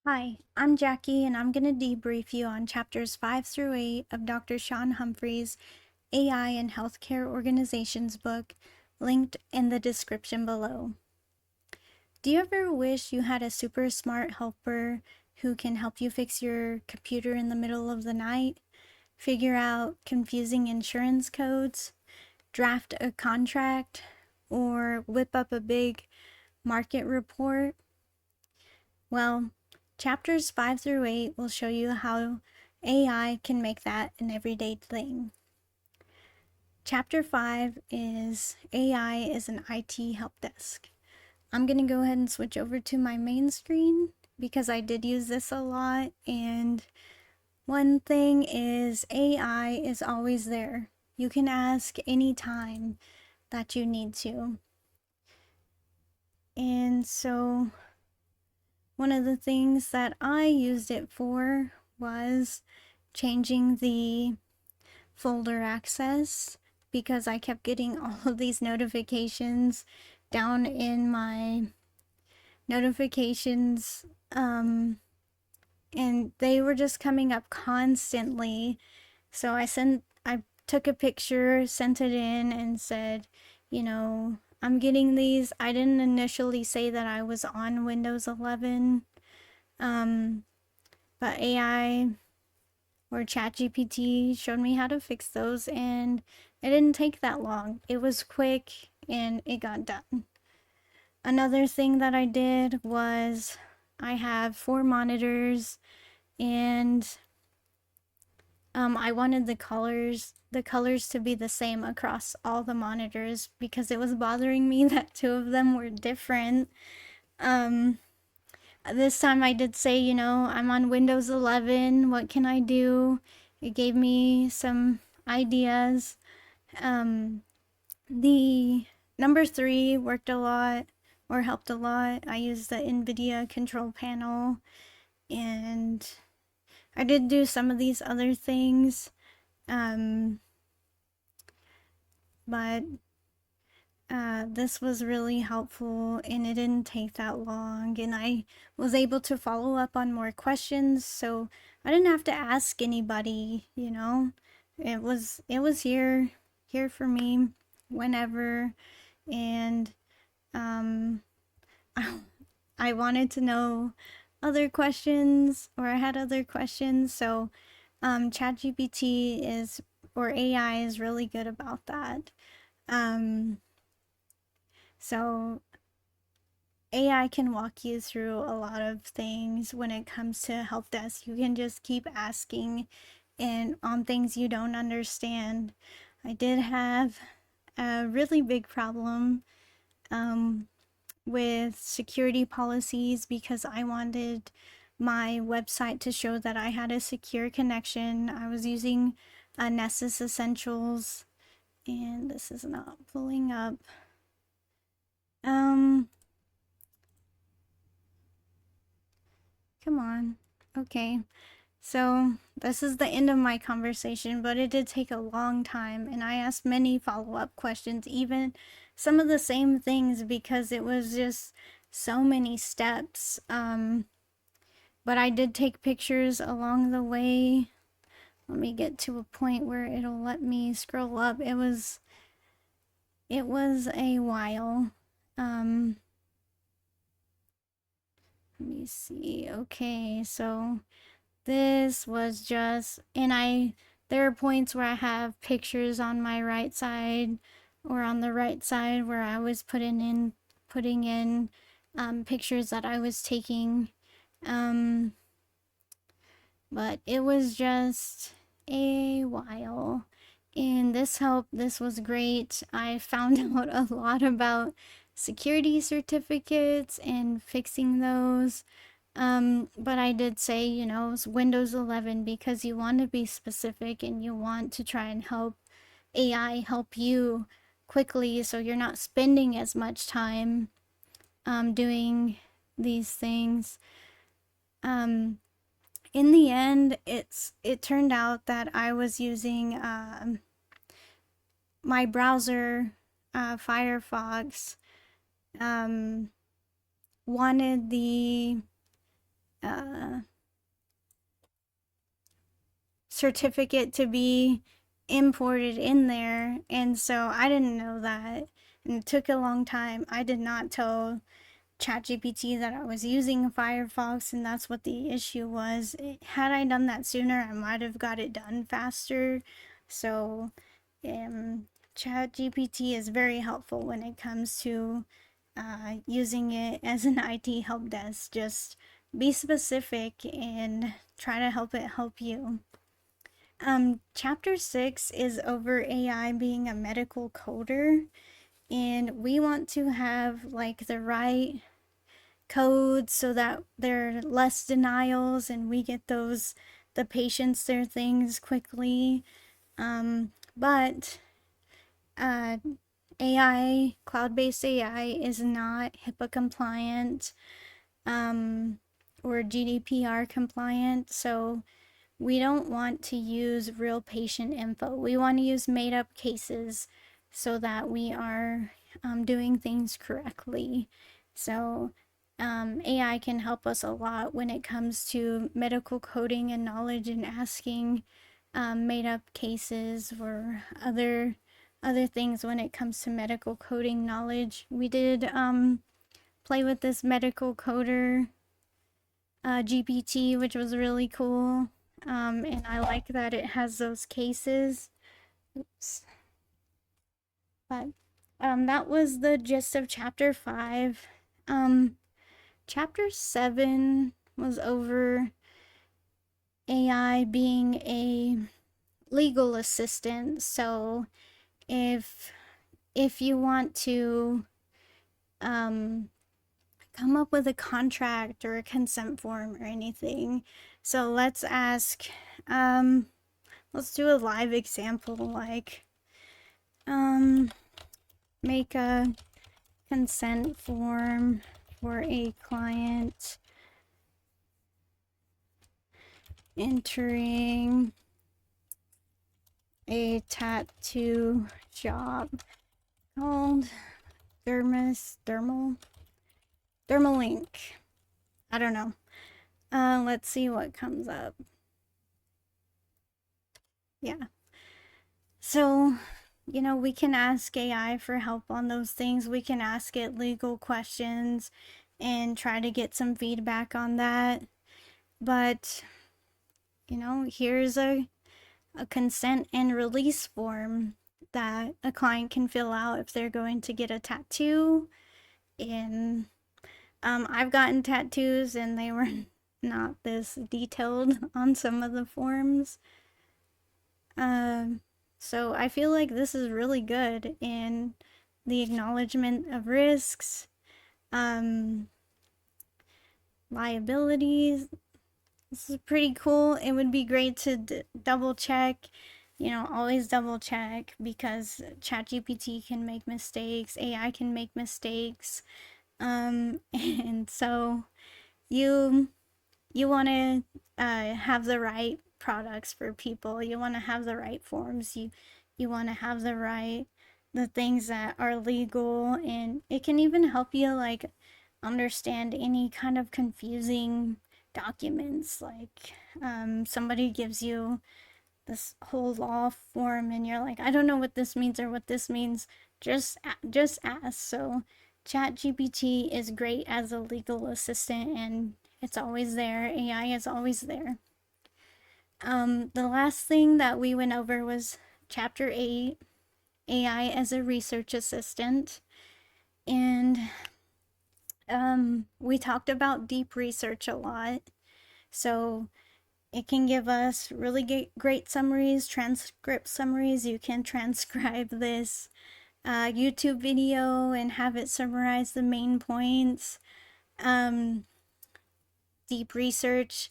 Hi, I'm Jackie, and I'm going to debrief you on chapters 5 through 8 of Dr. Sean Humphrey's AI and Healthcare Organizations book, linked in the description below. Do you ever wish you had a super smart helper who can help you fix your computer in the middle of the night, figure out confusing insurance codes, draft a contract, or whip up a big market report? Well, chapters 5 through 8 will show you how AI can make that an everyday thing. Chapter 5 is AI is an IT help desk. I'm going to go ahead and switch over to my main screen because I did use this a lot. And one thing is AI is always there. You can ask anytime that you need to. And so one of the things that I used it for was changing the folder access because I kept getting all of these notifications down in my notifications, and they were just coming up constantly. So I took a picture, sent it in, and said, I'm getting these. I didn't initially say that I was on Windows 11, but AI or ChatGPT showed me how to fix those, and it didn't take that long. It was quick and it got done. Another thing that I did was I have 4 monitors, and I wanted the colors to be the same across all the monitors because it was bothering me that 2 of them were different. This time I did say, I'm on Windows 11. What can I do? It gave me some ideas. The number 3 worked a lot or helped a lot. I used the NVIDIA control panel, and I did do some of these other things. But this was really helpful, and it didn't take that long, and I was able to follow up on more questions, so I didn't have to ask anybody. It was here for me whenever. And I, I wanted to know other questions, or I had other questions, so ChatGPT is, or AI is really good about that. So AI can walk you through a lot of things when it comes to help desk. You can just keep asking and on things you don't understand. I did have a really big problem with security policies because I wanted my website to show that I had a secure connection. I was using Nessus Essentials, and this is not pulling up. Come on. Okay. So, this is the end of my conversation, but it did take a long time, and I asked many follow up questions, even some of the same things, because it was just so many steps. But I did take pictures along the way. Let me get to a point where it'll let me scroll up. It was a while. Let me see. Okay, so this was just, there are points where I have pictures on my right side or on the right side where I was putting in pictures that I was taking. But it was just a while. And this was great. I found out a lot about security certificates and fixing those. But I did say, it's Windows 11 because you want to be specific and you want to try and help AI help you quickly so you're not spending as much time doing these things. In the end, it turned out that I was using my browser, Firefox, wanted the certificate to be imported in there. And so I didn't know that. And it took a long time. I did not tell ChatGPT that I was using Firefox, and that's what the issue was. Had I done that sooner, I might have got it done faster. So, ChatGPT is very helpful when it comes to using it as an IT help desk. Just be specific and try to help it help you. Chapter 6 is over AI being a medical coder, and we want to have like the right codes so that there are less denials and we get the patients their things quickly. But AI, cloud-based AI, is not HIPAA compliant or GDPR compliant, so we don't want to use real patient info. We want to use made up cases so that we are doing things correctly. So, AI can help us a lot when it comes to medical coding and knowledge and asking made up cases or other things when it comes to medical coding knowledge. We did play with this medical coder GPT, which was really cool. And I like that it has those cases. Oops. But that was the gist of chapter 5. Chapter 7 was over AI being a legal assistant. So if you want to come up with a contract or a consent form or anything, so let's ask, let's do a live example, like make a consent form for a client entering a tattoo shop called Dermalink. I don't know. Let's see what comes up. Yeah. So, we can ask AI for help on those things. We can ask it legal questions and try to get some feedback on that. But, here's a consent and release form that a client can fill out if they're going to get a tattoo. And I've gotten tattoos and they were not this detailed on some of the forms. So I feel like this is really good in the acknowledgement of risks, liabilities. This is pretty cool. It would be great to double check, always double check, because ChatGPT can make mistakes, AI can make mistakes. And so you want to have the right products for people. You want to have the right forms. You want to have the things that are legal, and it can even help you like understand any kind of confusing documents. Like somebody gives you this whole law form and you're like, I don't know what this means or what this means. Just ask. So ChatGPT is great as a legal assistant, and it's always there. AI is always there. The last thing that we went over was chapter 8, AI as a research assistant. And we talked about deep research a lot. So it can give us really great summaries, transcript summaries. You can transcribe this YouTube video and have it summarize the main points. Deep research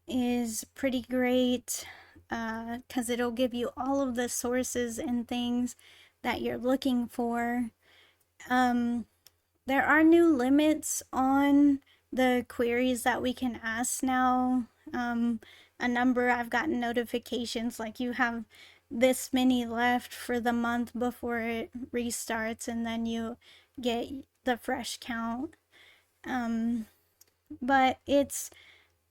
is pretty great because it'll give you all of the sources and things that you're looking for. There are new limits on the queries that we can ask now. A number, I've gotten notifications like you have this many left for the month before it restarts, and then you get the fresh count. But it's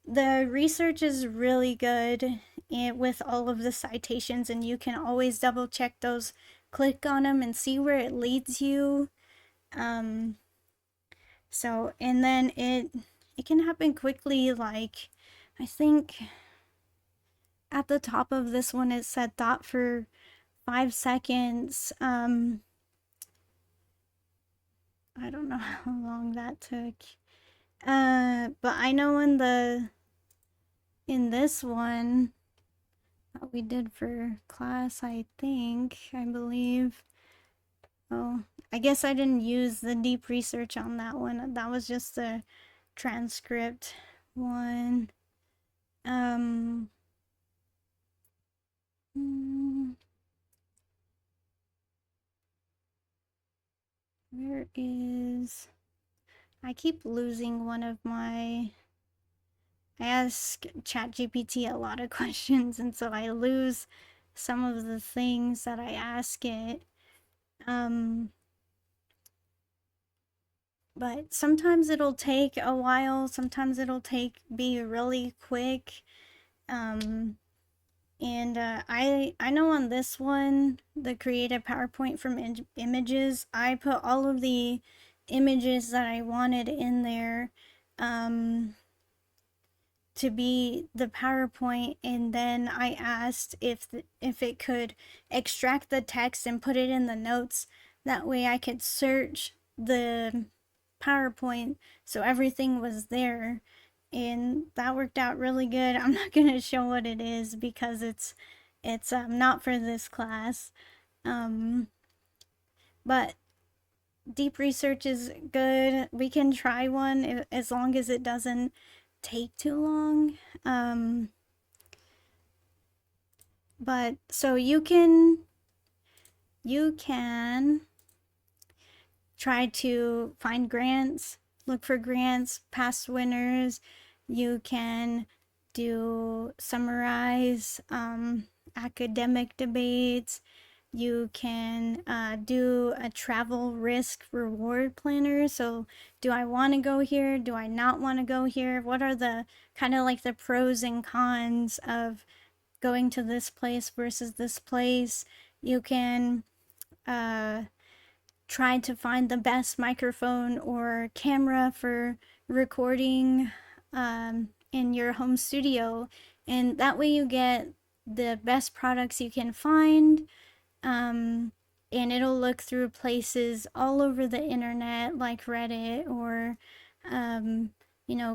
The research is really good with all of the citations, and you can always double check those, click on them, and see where it leads you. Um, and then it can happen quickly. Like, I think at the top of this one it said thought for 5 seconds. I don't know how long that took. But I know in this one that we did for class, I believe. Oh, I guess I didn't use the deep research on that one. That was just the transcript one. Um, where is... I keep losing one of my... I ask ChatGPT a lot of questions, and so I lose some of the things that I ask it. But sometimes it'll take a while, sometimes it'll be really quick. I know on this one, the create a PowerPoint from images, I put all of the images that I wanted in there to be the PowerPoint, and then I asked if it could extract the text and put it in the notes. That way I could search the PowerPoint so everything was there, and that worked out really good. I'm not going to show what it is because it's not for this class. But deep research is good. We can try one as long as it doesn't take too long. But so you can try to find grants, look for grants, past winners. You can summarize academic debates. You can do a travel risk reward planner. So, do I want to go here? Do I not want to go here? What are the kind of like the pros and cons of going to this place versus this place? You can try to find the best microphone or camera for recording in your home studio, and that way you get the best products you can find. And it'll look through places all over the internet like Reddit or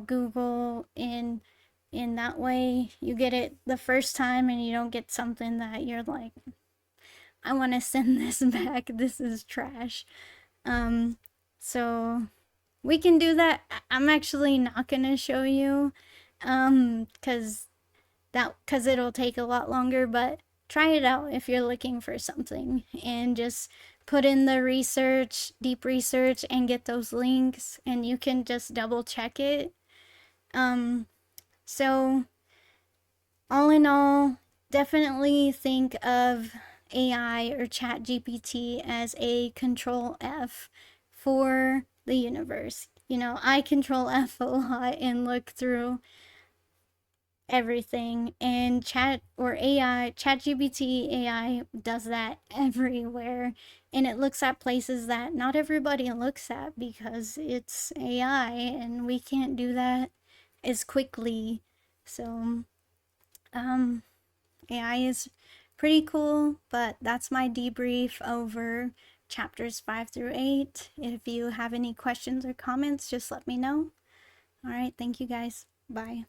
Google, and in that way you get it the first time and you don't get something that you're like, I want to send this back, this is trash. So we can do that. I'm actually not gonna show you because it'll take a lot longer, but try it out if you're looking for something, and just put in the research, deep research, and get those links, and you can just double check it. So all in all, definitely think of AI or ChatGPT as a control F for the universe. I control F a lot and look through everything, and ChatGPT AI does that everywhere, and it looks at places that not everybody looks at because it's AI and we can't do that as quickly. So AI is pretty cool, but that's my debrief over chapters 5 through 8. If you have any questions or comments, just let me know. All right, thank you guys. Bye.